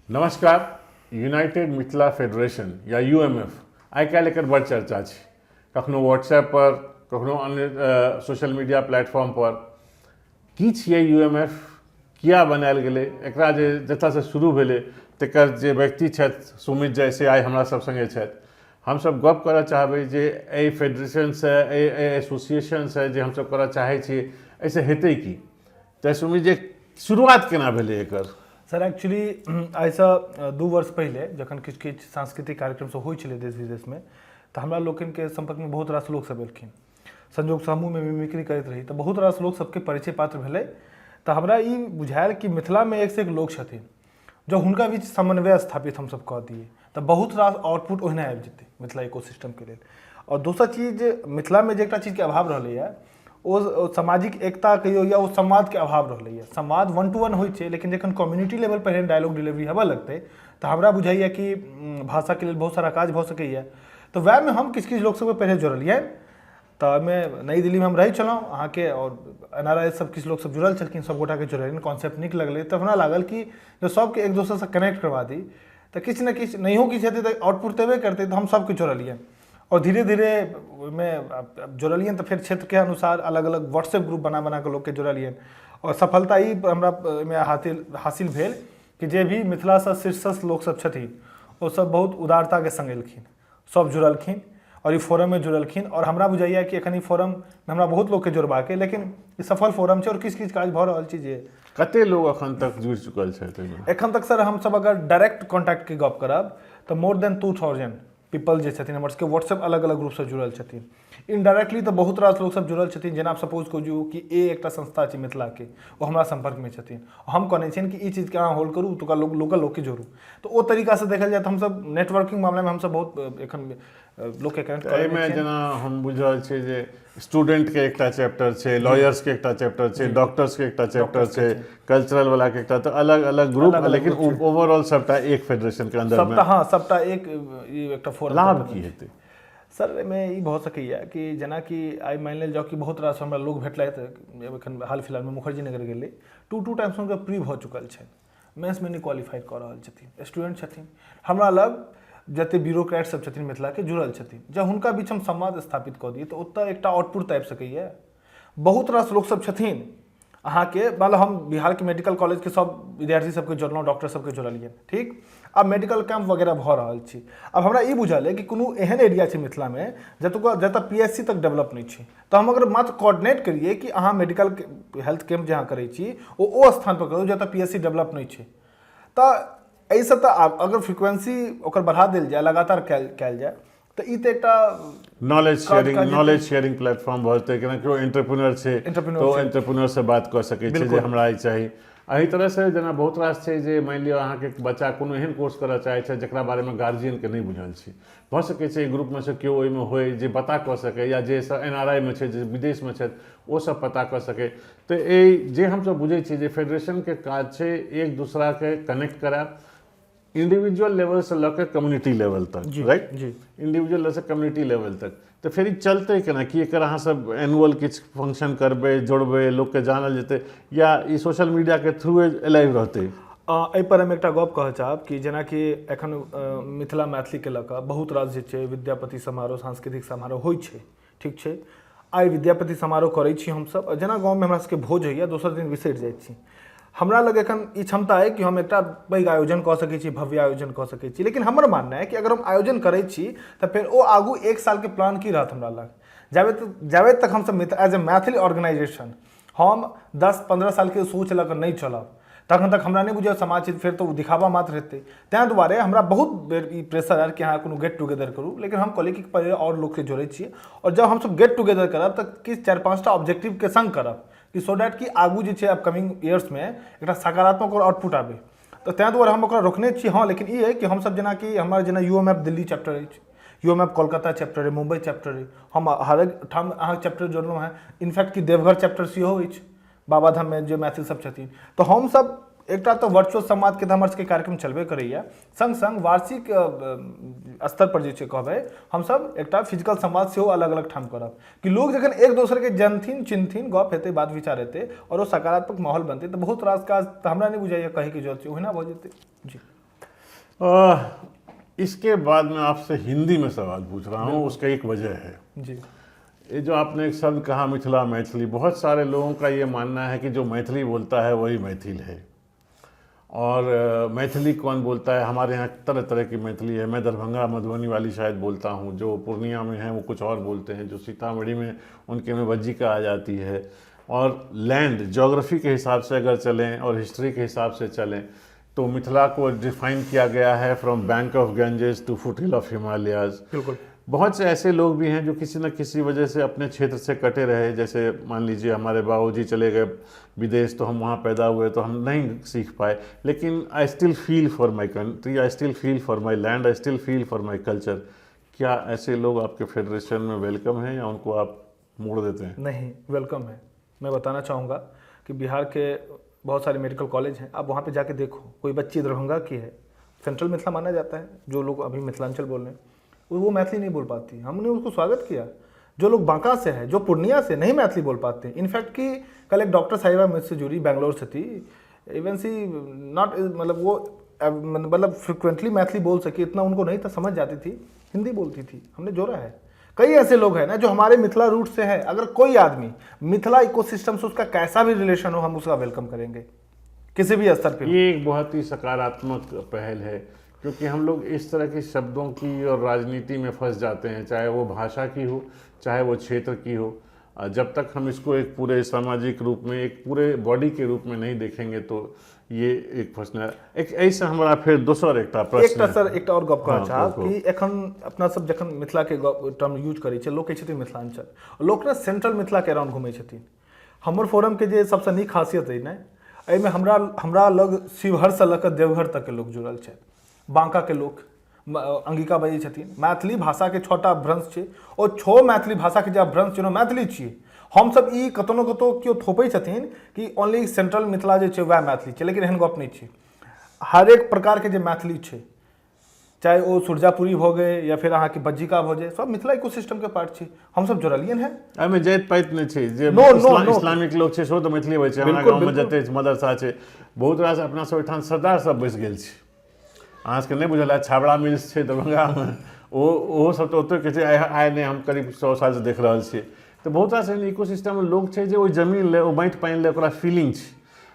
नमस्कार। United Mithila federation या यूएमएफ आइ काल्हि एकर बड़ चर्चा छै। कखनो व्हाट्सएप पर, कखनो अन्य सोशल मीडिया प्लेटफॉर्म पर। की छियै यूएमएफ, किया बनायल गेलै, एकरा जे जतऽसँ शुरू भेलै तकर जे व्यक्ति छथि सुमित जय से आइ हमरा सब संगे छथि। हमसब गप करऽ चाहबै जे एहि फेडरेशनसँ, एहि एसोसिएशनसँ जे हमसब करऽ चाहै छियै, एहिसँ हेतै की? तऽ सुमित जी, शुरुआत केना भेलै एकर? सर एक्चुअली आइसँ 2 वर्ष पहिले जखन किछु किछु सांस्कृतिक कार्यक्रम सब होइ छलै देश विदेशमे, तऽ हमरा लोकनिके सम्पर्कमे बहुत रास लोक सब एलखिन। संजोगसँ हमहूँ मिमिक्री करैत रही तऽ बहुत रास लोक सबके परिचय पात्र भेलै। तऽ हमरा ई बुझायल कि मिथिलामे एकसँ एक लोक छथिन, जँ हुनका बीच समन्वय स्थापित हमसब कऽ दिए तऽ बहुत रास आउटपुट ओहिना आबि जेतै मिथिला इकोसिस्टमके लेल। आओर दोसर चीज, मिथिलामे जे एकटा चीजके अभाव रहलैए ओ सामाजिक एकता कहियो या ओ संवादके अभाव रहलैए। संवाद 1 to 1 होइ छै, लेकिन जखन कम्युनिटी लेवल पर एहन डायलॉग डिलीवरी हेबऽ लगतै तऽ हमरा बुझाइए कि भाषाके लेल बहुत सारा काज भऽ सकैए। तऽ वएहमे हम किछु किछु लोक सबके पहिले जोड़लिए। तऽ ओहिमे नई दिल्लीमे हम रहै छलहुँ अहाँके, आओर NRI सब किछु लोक सब जुड़ल छलखिन, सबगोटाके जोड़लिए। कॉन्सेप्ट नीक लगलै तऽ हमरा लागल कि जँ सबके एक दोसरसँ कनेक्ट करवा दी तऽ किछु ने किछु नहियो किछु हेतै तऽ आउटपुट देबे करतै। तऽ हम सबके जोड़लिए और धीरे धीरे ओहिमे जोड़लिए तऽ फिर क्षेत्रके अनुसार अलग अलग व्हाट्सएप ग्रुप बना बना कऽ लोकके जोड़लिए। और सफलता ई हमरा ओहिमे हासिल भेल कि जे भी मिथिलासँ शीर्षस्थ लोकसब छथिन ओ सब बहुत उदारताके संग एलखिन, सब जुड़लखिन और ई फोरममे जुड़लखिन। और हमरा बुझाइए कि एखन ई फोरममे हमरा बहुत लोकके जोड़बाक है, लेकिन ई सफल फोरम छै और किछु किछु काज भऽ रहल छै। जे कते लोग एखन तक जुड़ि चुकल छथि? एखन तक सर हमसब अगर डायरेक्ट कॉन्टैक्टके गप करब तऽ मोर देन 2000 पीपल जे छथिन हमर सबके व्हाट्सएप अलग अलग ग्रुपसँ जुड़ल छथिन। इनडायरेक्टली तऽ बहुत रास लोक सब जुड़ल छथिन। जेना सपोज करू कि एकटा संस्था छै मिथिलाके, ओ हमरा संपर्कमे छथिन, हम कहने छियनि कि ई चीजके अहाँ होल्ड करू, ओतुका लोकल लोकके जोड़ू। तऽ ओ तरीकासँ देखल जाए तऽ हमसब नेटवर्किंग मामलामे हमसब बहुत एखन लोकके कनेक्ट एहिमे जेना हम बुझि रहल छियै जे स्टूडेंटके एकटा चैप्टर छै, लॉयर्सके एकटा चैप्टर छै, डॉक्टर्सके एकटा चैप्टर छै, कल्चरल वाला के एकटा, तऽ अलग अलग ग्रुप, लेकिन ओवरऑल सबटा एक फेडरेशन के अंदर में सबटा एकटा फोरम। लाभ की हेतै सर? एहिमे ई भऽ सकैए कि जेनाकि आइ मानि लेल जाउ कि बहुत रास हमरा लोक भेटलथि। एखन हाल फिलहालमे मुखर्जी नगर गेलै, 2 टाइम्स हुनकर प्री भऽ चुकल छनि, मेंसमे नहि क्वालिफाई कऽ रहल छथिन, स्टूडेंट छथिन। हमरा लग जते ब्यूरोक्रेट सब छथिन मिथिलाके जुड़ल छथिन, जब हुनका बीच हम संवाद स्थापित कऽ दिए तऽ ओतऽ एकटा आउटपुट तऽ आबि सकैए। बहुत रास लोक सब छथिन अहाँके, मतलब हम बिहारके मेडिकल कॉलेजके सब विद्यार्थी सबके जोड़लहुँ, डॉक्टर सबके जोड़लिए, ठीक। आब मेडिकल कैंप वगैरह भऽ रहल छी। अब हमरा ई बुझल है कि कोनो एहन एरिया छै मिथिलामे जतऽ PSC तक डेवलप नहीं छै, तऽ हम अगर मात्र कोऑर्डिनेट करिए कि अहाँ मेडिकल हेल्थ कैंप जहाँ करै छी ओ स्थान पर करू जतऽ PSC डेवलप नहीं छै, तऽ एहिसँ तऽ अगर फ्रिक्वेंसी ओकर बढ़ा देल जाए, लगातार कयल जाए, तऽ ई तऽ एकटा नॉलेज शेयरिंग प्लेटफॉर्म भऽ जेतै। केओ एंटरप्रेन्योर छै तऽ एंटरप्रेन्योरसँ बात कऽ सकै छै जे हमरा ई चाही। एही तरहसँ जेना बहुत रास छै जे मानि लिअ अहाँके बच्चा कोनो एहन कोर्स करऽ चाहै छै जकरा बारेमे गार्जियनके नहि बुझल छै, भऽ सकै छै ग्रुपमे सँ केओ ओहिमे होय जे पता कऽ सकै, या जे NRI मे छै, जे विदेशमे छथि ओ सब पता कऽ सकै। तऽ एहि जे हमसब बुझै छियै जे फेडरेशनके काज छै एक दूसराके कनेक्ट करायब, इंडिविजुअल लेवल से लऽ के कम्युनिटी लेवल तक, राइट जी, इंडिविजुअल लेवल से कम्युनिटी लेवल तक। तो फिर चलते केना कि एकर अहाँ सब एनुअल किछु फंक्शन करबै, जोड़बै, लोकके जानल जेतै, या ई सोशल मीडिया के थ्रू लाइव रहतै? एहि पर हम एकटा गप कहऽ चाहब कि जेनाकि एखन मिथिला मैथिलीके लऽ कऽ बहुत रास जे छै विद्यापति समारोह, सांस्कृतिक समारोह होइ छै, ठीक छै। आइ विद्यापति समारोह करै छी हमसब, जेना गाँवमे हमरा सबके भोज होइए दोसर दिन बिसरि जाइ छी। हमरा लग एखन ई क्षमता है कि हम एकटा पैघ आयोजन कऽ सकै छी, भव्य आयोजन कऽ सकै छी, लेकिन हमर मानना है कि अगर हम आयोजन करै छी तऽ फेर ओ आगू 1 सालके प्लान की रहत हमरा लग। जाबे तक हमसब एज ए मैथिली ऑर्गेनाइजेशन हम 10-15 सालके सोच लऽ कऽ नहि चलब, तखन तक हमरा नहीं बुझाइए समाज छै, फेर तो दिखावा मात्र हेतै। तेँ दुआरे हमरा बहुत बेर ई प्रेशर आयल कि अहाँ कोनो गेट टुगेदर करू, लेकिन हम कहलिए कि पहिले और लोकके जोड़ै छियै, और जब हमसब गेट टुगेदर करब तऽ किछु 4-5टा ऑब्जेक्टिवके संग करब कि सो डैट कि आगू जे छै अपकमिंग ईयर्समे एकटा सकारात्मक और आउटपुट आबै। तऽ तेँ दुआरे हम ओकरा रोकने छी। हाँ, लेकिन ई है कि हमसब जेनाकि हमर जेना UMF दिल्ली चैप्टर अछि, UMF कोलकाता चैप्टर है, मुंबई चैप्टर है, हम हर एक ठाम अहाँके चैप्टर जोड़लहुँ हैं। इनफैक्ट कि देवघर चैप्टर सेहो अछि, बाबाधाममे जे मैथिल सब छथिन। तऽ हमसब एकटा तऽ वर्चुअल संवादके तऽ हमर सबके कार्यक्रम चलबे करैए, संग संग वार्षिक स्तर पर जे छै कहबै हमसब एकटा फिजिकल संवाद सेहो अलग अलग ठाम करब कि लोग जखन एक दोसरके जानथिन, चिन्हथिन, गप हेतै, बात विचार हेतै और ओ सकारात्मक माहौल बनतै, तऽ बहुत रास काज तऽ हमरा नहीं बुझाइए कहैके जरूरत छै, ओहिना भऽ जेतै। जी, इसके बाद मैं आपसे हिंदी में सवाल पूछ रहा हूँ, उसका एक वजह है जी। ये जो आपने एक शब्द कहा मिथिला मैथिली, बहुत सारे लोगों का ये मानना है कि जो मैथिली बोलता है वही मैथिल है, और मैथिली कौन बोलता है, हमारे यहाँ तरह तरह की मैथिली है। मैं दरभंगा मधुबनी वाली शायद बोलता हूँ, जो पूर्णिया में हैं वो कुछ और बोलते हैं, जो सीतामढ़ी में उनके में वज्जिका आ जाती है। और लैंड ज्योग्राफी के हिसाब से अगर चलें और हिस्ट्री के हिसाब से चलें तो मिथिला को डिफाइन किया गया है from bank of Ganges to foothill of Himalayas. बिल्कुल। बहुत से ऐसे लोग भी हैं जो किसी न किसी वजह से अपने क्षेत्र से कटे रहे, जैसे मान लीजिए हमारे बाबूजी चले गए विदेश तो हम वहाँ पैदा हुए तो हम नहीं सीख पाए, लेकिन I still feel for my country, I still feel for my land, I still feel for my culture. क्या ऐसे लोग आपके फेडरेशन में वेलकम हैं या उनको आप मोड़ देते हैं? नहीं, वेलकम है। मैं बताना चाहूँगा कि बिहार के बहुत सारे मेडिकल कॉलेज हैं, आप वहाँ पे जाके देखो, कोई बच्ची दरभंगा की है, सेंट्रल मिथिला माना जाता है, जो लोग अभी मिथिलांचल बोल रहे हैं वो मैथिली नहीं बोल पाती, हमने उसको स्वागत किया। जो लोग बांका से है, जो पूर्णिया से नहीं मैथिली बोल पाते, इनफैक्ट कि कल एक डॉक्टर साहिबा मुझसे जुड़ी, बैंगलोर से थी, इवन सी नॉट मतलब वो मतलब फ्रिक्वेंटली मैथिली बोल सकी इतना उनको नहीं था, समझ जाती थी, हिंदी बोलती थी, हमने जोड़ा है। कई ऐसे लोग हैं ना जो हमारे मिथिला रूट से है, अगर कोई आदमी मिथिला इकोसिस्टम से उसका कैसा भी रिलेशन हो हम उसका वेलकम करेंगे किसी भी स्तर पे। ये एक बहुत ही सकारात्मक पहल है, क्योंकि हम लोग इस तरह के शब्दों की और राजनीति में फंस जाते हैं, चाहे वो भाषा की हो चाहे वो क्षेत्र की हो। जब तक हम इसको एक पूरे सामाजिक रूप में, एक पूरे बॉडी के रूप में नहीं देखेंगे तो ये एक फंसना। एक ऐसा हमारा फिर दोसर एक प्रश्न सर एक और गप कहना चाहब कि एखन अपना सब जखन मिथिला के टर्म यूज करै छै, लोग कहै छथिन मिथिलांचल, लोग ने सेंट्रल मिथिला के अराउंड घूमै छथिन। हमर फोरम के जे सबसे नीक खासियत है ने, एहिमे हमरा लग शिवहर से लऽ कऽ देवघर तक के लोग जुड़ल छथि, बांका के लोग अंगिका बजै छथिन, मैथिली भाषा के 6टा भ्रंश छै, ओ 6 मैथिली भाषा के जे भ्रंश छै मैथिली छियै। हम सब ई कतौ न कतौ केओ थोपै छथिन कि ओनली सेंट्रल मिथिला जे छै वएह मैथिली छै, लेकिन एहन गप नहि छै। हर एक प्रकार के जे मैथिली छै, चाहे वो सुरजापुरी हो गए या फिर अहाँ के बज्जिका हो जाए, सब मिथिला इकोसिस्टम के पार्ट छै, हम सब जोड़लियन है। एहिमे जाति पाति नहि छै, जे इस्लामिक लोग छै सेहो तऽ मैथिली बजै छै। हमरा गाँवमे जते मदरसा छै, बहुत रास अपना सब ओहिठाम सरदार सब बैस गेल छै, अहाँ सबके नहीं बुझल है, छाबड़ा मिल्स छै दरभंगामे, ओहो सब तो ओतऽ के छै, आइ नहि हम करीब 100 साल से देख रहल छियै। तो बहुत रास एहन इकोसिस्टम में लोग छै जे ओहि जमीन ले, ओ माटि पानि ले ओकरा फीलिंग छै,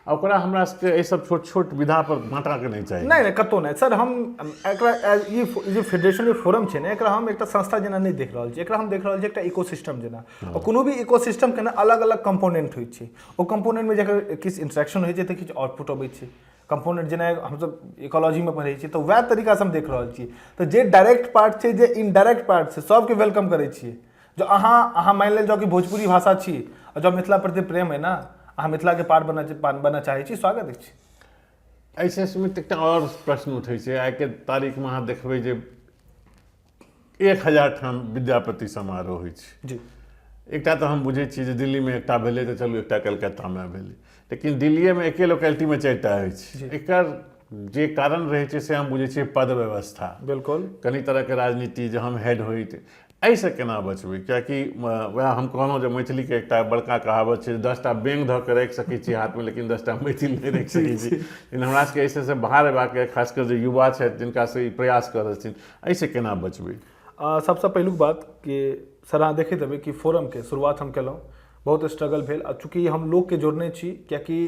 आ ओकरा हमरा सबके एहि सब छोट छोट विधा पर बाँटा के नहीं चाहिए। नहीं कतौ नहीं सर, हम एकरा ये फेडरेशन फोरम छै ने, एकरा हम एकटा संस्था जेना नहीं देख रहल छी, एकरा हम देख रहल छी एकटा इकोसिस्टम जेना। और कोनो भी इकोसिस्टम के ना अलग अलग कंपोनेंट होइ छै, ओ कंपोनेंट में जकर किछु इंटरेक्शन होइ छै तऽ किछु आउटपुट अबै छै। कंपोनेंट जेना हम सब इकोलॉजी में पढ़ै छी तऽ वएह तरीका से हम देख रहल छी। तो जे डायरेक्ट पार्ट छै, जे इनडायरेक्ट पार्ट छै, सबके वेलकम करै छियै। जो अहाँ मान लेल जाओ कि भोजपुरी भाषा छी और जब मिथिला प्रति प्रेम है ना, अहाँ मिथिला के पार्ट बनना चाहै छी, स्वागत अछि। ऐसे समित एकटा और प्रश्न उठै छै, आइ के तारीख में अहाँ देखबै जे 1000 ठाम विद्यापति समारोह होइ छै जी। एकटा तो हम बुझै छी जे दिल्ली में एकटा भेलै तऽ चलू एकटा कलकत्ता में भेलै, लेकिन दिल्ली में एके लोकेलिटी में 4टा होइ छै। एकर जे कारण रहै छै से हम बुझै छियै पद व्यवस्था, बिल्कुल कनी तरह के राजनीति जे हम हेड होइत, ऐसे केना बचबै? कियाकि वएह हम कहलहुँ जे मैथिली के एकटा बड़का कहावत छै, 10टा बेंग धऽ के राखि सकै छी हाथ में, लेकिन 10टा मैथिल नहीं राखि सकै छी। लेकिन हमरा सबके ऐसे से बाहर अयबाक, खासकर जे युवा छथि जिनका से ई प्रयास कर रहल छथिन, ऐसे केना बचबै? सबसे पहिलुक बात कि सर अहाँ देखैत हेबै कि फोरम के शुरुआत हम केलहुँ, बहुत स्ट्रगल भेल, चूँकि हम लोग के जोड़ने छी, कियाकि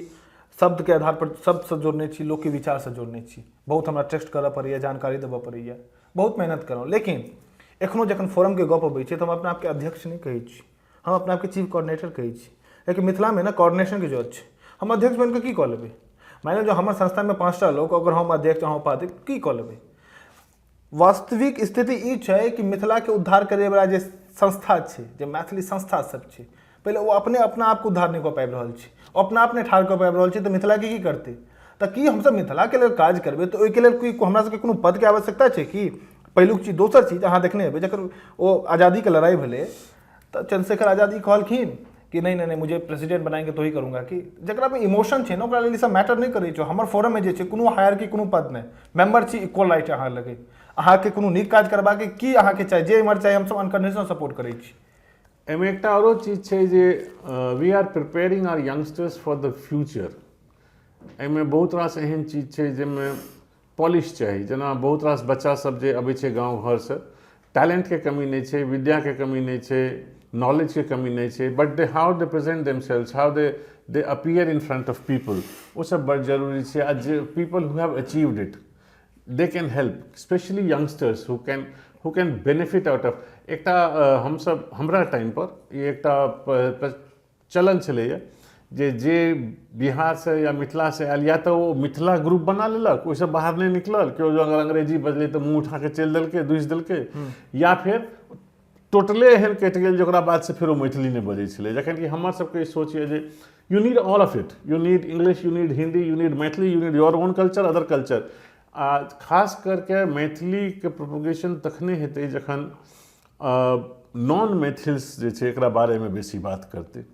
शब्द के आधार पर शब्द से जोड़ने छी, लोग के विचार से जोड़ने छी, बहुत हमरा टेस्ट करऽ पड़ैया, जानकारी देबऽ पड़ैया, बहुत मेहनत केलहुँ। लेकिन एखनो जखन फोरम के गप अबै छै तऽ हम अपना आपके अध्यक्ष नहीं कहै छी, हम अपना आपके चीफ कोऑर्डिनेटर कहै छी, कियाकि मिथिला में ना कोऑर्डिनेशन के जरूरत छै। हम अध्यक्ष बन के की कऽ लेबै? मान लिअ जो हमर संस्था में 5टा लोग, अगर हम अध्यक्ष अहाँ उपाध्यक्ष की कऽ लेबै? वास्तविक स्थिति ई छै कि मिथिला के उद्धार करे वाला जे संस्था छै, जे मैथिली संस्था सब छै, पहले वो अपना आप को उद्धार नहीं कऽ पाबि रहल छै, अपना आप नहीं ठाढ़ कऽ पाबि रहल छै, तऽ मिथिला के की करतै? तऽ की हमसब मिथिला के लेल काज करबै तऽ ओहिके लेल कोई हमरा सबके कोनो पद के आवश्यकता छै कि? पहिलुक चीज। दोसर चीज अहाँ देखने हेबै जखन ओ आज़ादी के लड़ाई भेलै तऽ चंद्रशेखर आज़ाद ई कहलखिन कि नहीं मुझे प्रेसिडेंट बनाएंगे तो ही करूँगा, कि जकरा में इमोशन छै ना ओकरा लेल ई सब मैटर नहीं करै छै। हमर फोरम में जे छै कोनो हायरकी कोनो पद नहीं, मेंबर छी, इक्वल राइट अहाँ लगे, अहाँके कोनो नीक काज करबाक की अहाँके चाही, जे इम्हर चाही हमसब अनकंडीशनल सपोर्ट करै छी। एहिमे एकटा आओरो चीज छै जे we are preparing our youngsters for the future. एहिमे बहुत रास एहन चीज छै जाहिमे पॉलिश चाहिए। जना बहुत रास बच्चा सब जे अबै छै गाँव घर से, टैलेंट के कमी नहीं छै, विद्या के कमी नहीं छै, नॉलेज के कमी नहीं छै, but they how they present themselves, how they appear in front of people, वो सब बड़ जरूरी छै। आज people who have achieved it, they can help, specially youngsters who can benefit out of. एकटा हम सब हमरा टाइम पर ये एकटा चलन छलैया जे बिहार से या मिथिला से आयल, या तो वो मिथिला ग्रुप बना लेलक, ओहिसँ बाहर नहीं निकलल, केओ अगर अंग्रेजी बजलै तो मुँह उठा के चलि देलकै, दुसि देलकै, या फिर टोटले एहन कटि गेल जकरा बाद से फिर वो मैथिली नहीं बजै छलै। जखन कि हमर सबके ई सोच है जे you need all of it, you need English, you need Hindi, you need Maithili, you need your own culture, other culture. आ खास करके मैथिली के प्रोपोगेशन तखने हेतै जखन नॉन मैथिल्स जे छै एकरा बारेमे बेसी बात करतै।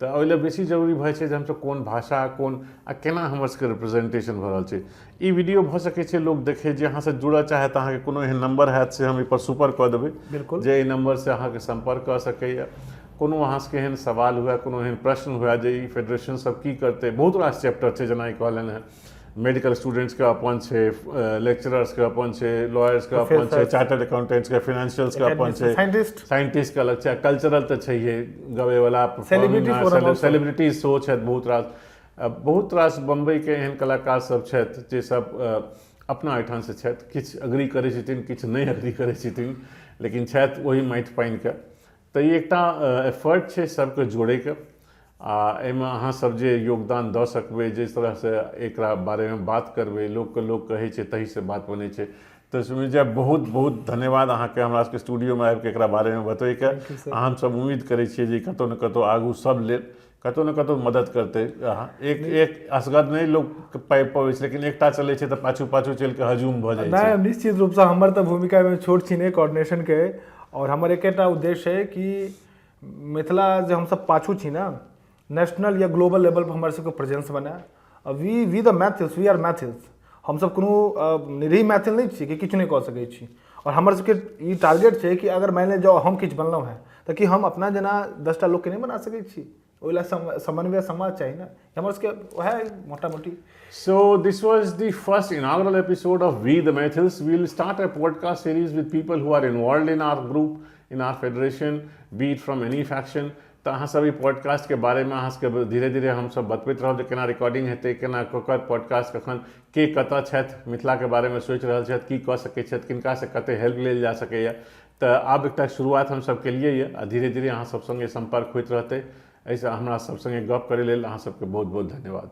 तो ओहि लेल बेसी जरूरी भऽ छै जे हमसब कोन भाषा, कोन आ केना हमर सबके रिप्रेजेंटेशन भऽ रहल छै। ई वीडियो भऽ सकै छै लोग देखे जे अहाँ से जुड़ऽ चाहे तऽ अहाँके कोनो एहन नंबर हैत से हम एहिपर सुपर कऽ देबै, बिल्कुल, जे एहि नंबर से अहाँके संपर्क कऽ सकैए। कोनो अहाँ सबके एहन सवाल हुए, कोनो एहन प्रश्न हुए जे ई फेडरेशन सब की करतै, बहुत रास चैप्टर छै, जेना ई कहलनि हैं मेडिकल स्टूडेंट्स के अपन छै, लेक्चरर्स के अपन छै, लॉयर्स के अपन छै, चार्टर्ड अकाउंटेंट्स के, फाइनेंशियल्स के अपन छै, साइंटिस्ट के अलग छै, कल्चरल तो छैहे, गवे वाला, सेलिब्रिटी शो छै बहुत रास बम्बई के एहन कलाकार सब छथि जे सब अपना एहिठाम से छथि, किछु अग्री करै छथिन, किछु नहीं अग्री करै छथिन, लेकिन छथि वही माटि पानि के। तो ये एकटा एफर्ट छै सबके जोड़े के, आ एहिमे अहाँ सब जे योगदान दऽ सकबै, जिस तरह से एकरा बारे में बात करबै, लोग कहै छै तही से बात बनै छै। तो सुमित जी बहुत बहुत धन्यवाद अहाँके हमरा सबके स्टूडियो में आबि के एकरा बारे में बतबैके। हम सब उम्मीद करै छियै जे कतौ न कतौ आगू सब लेल कतौ न कतौ मदद करते। एक असगत नहीं लोग पाबि पबै छै, लेकिन एकटा चलै छै तऽ पाछू पाछू चलि के हजूम भऽ जाइ छै। निश्चित रूप से हमर तऽ भूमिका में छोट छी नहीं कोऑर्डिनेशन के, और हमर एकटा उद्देश्य है कि मिथिला जे हम सब पाछू छी ना, नेशनल या ग्लोबल लेवल पर हमारे सबके प्रेजेंस बने। We the Maithils, we are Maithils, हम सब कोनो निरीह मैथिल नहीं छी कि किछु नहीं कऽ सकै छी। और हमर सबके ई टारगेट छै कि अगर मान ले जाओ हम किछु बनलहुँ हैं तऽ कि हम अपना जना 10टा लोग के नहीं बना सकै छी, ओहि लेल समन्वय समाज चाहिए ना, हमर सबके वह मोटा मोटी। So this was the first inaugural episode of We the Mathils. We'll start a podcast series with people who are involved in our group, in our federation, be it from any faction. तो अहाँ सब podcast के बारे में अहाँ सबके धीरे धीरे हम सब बतबैत रहब जे केना रिकॉर्डिंग हेतै, केना ककर पॉडकास्ट कखन के कतऽ छथि, मिथिला के बारे में सोचि रहल छथि, की कऽ सकै छथि, किनका से कते हेल्प लेल जा सकैए। तो आब एकटा शुरुआत हम सब केलिए ये, आ धीरे धीरे अहाँ सब संगे संपर्क होइत रहतै। एहिसँ हमरा सब संगे गप करै लेल अहाँ सबके बहुत बहुत धन्यवाद।